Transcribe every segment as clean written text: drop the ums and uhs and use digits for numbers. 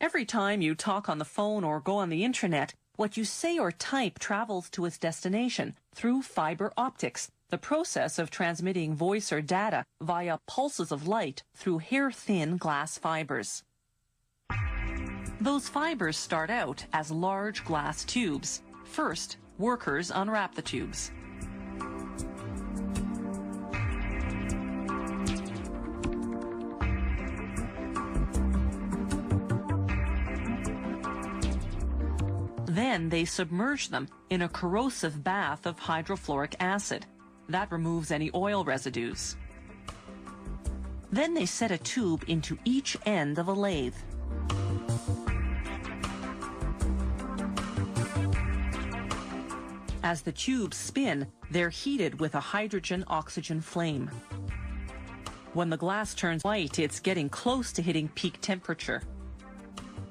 Every time you talk on the phone or go on the internet, what you say or type travels to its destination through fiber optics, the process of transmitting voice or data via pulses of light through hair-thin glass fibers. Those fibers start out as large glass tubes. First, workers unwrap the tubes. Then they submerge them in a corrosive bath of hydrofluoric acid. That removes any oil residues. Then they set a tube into each end of a lathe. As the tubes spin, they're heated with a hydrogen-oxygen flame. When the glass turns white, it's getting close to hitting peak temperature.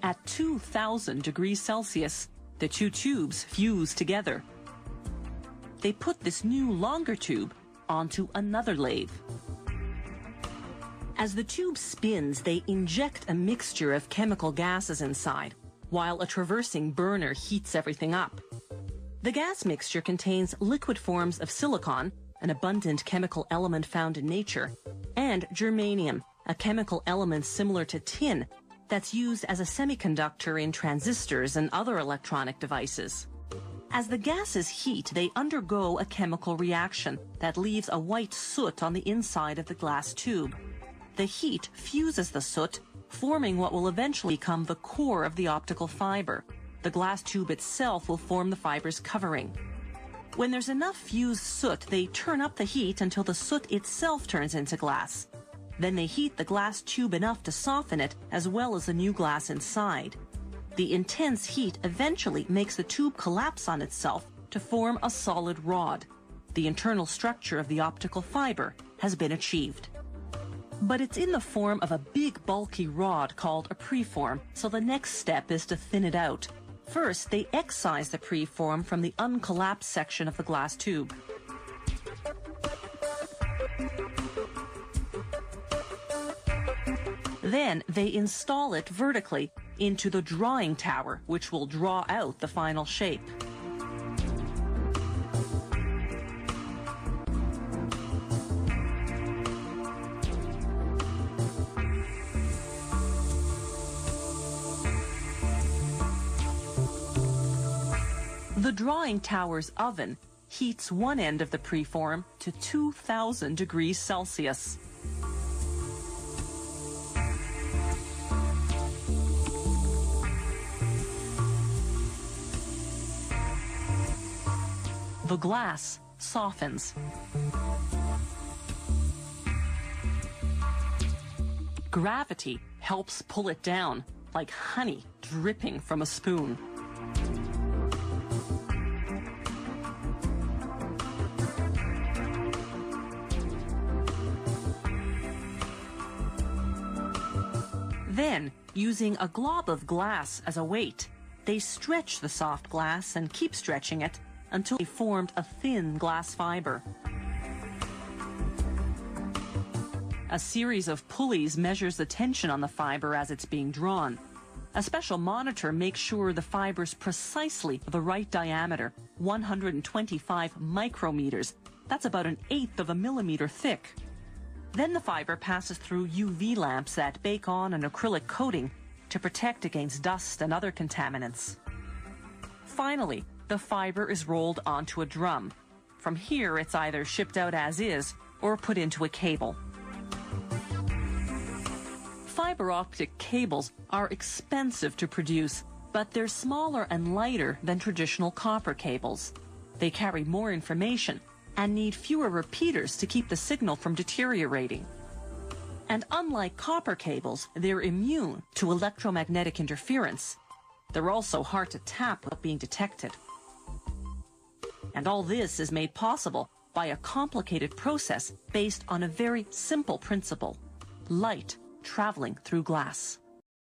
At 2,000 degrees Celsius, the two tubes fuse together. They put this new longer tube onto another lathe. As the tube spins, they inject a mixture of chemical gases inside, while a traversing burner heats everything up. The gas mixture contains liquid forms of silicon, an abundant chemical element found in nature, and germanium, a chemical element similar to tin that's used as a semiconductor in transistors and other electronic devices. As the gases heat, they undergo a chemical reaction that leaves a white soot on the inside of the glass tube. The heat fuses the soot, forming what will eventually become the core of the optical fiber. The glass tube itself will form the fiber's covering. When there's enough fused soot, they turn up the heat until the soot itself turns into glass. Then they heat the glass tube enough to soften it, as well as the new glass inside. The intense heat eventually makes the tube collapse on itself to form a solid rod. The internal structure of the optical fiber has been achieved. But it's in the form of a big bulky rod called a preform, so the next step is to thin it out. First, they excise the preform from the uncollapsed section of the glass tube. Then they install it vertically into the drawing tower, which will draw out the final shape. The drawing tower's oven heats one end of the preform to 2,000 degrees Celsius. The glass softens. Gravity helps pull it down, like honey dripping from a spoon. Then, using a glob of glass as a weight, they stretch the soft glass and keep stretching it until they formed a thin glass fiber. A series of pulleys measures the tension on the fiber as it's being drawn. A special monitor makes sure the fiber's precisely the right diameter, 125 micrometers. That's about 1/8 of a millimeter thick. Then the fiber passes through UV lamps that bake on an acrylic coating to protect against dust and other contaminants. Finally, the fiber is rolled onto a drum. From here, it's either shipped out as is or put into a cable. Fiber optic cables are expensive to produce, but they're smaller and lighter than traditional copper cables. They carry more information and need fewer repeaters to keep the signal from deteriorating. And unlike copper cables, they're immune to electromagnetic interference. They're also hard to tap without being detected. And all this is made possible by a complicated process based on a very simple principle: light traveling through glass.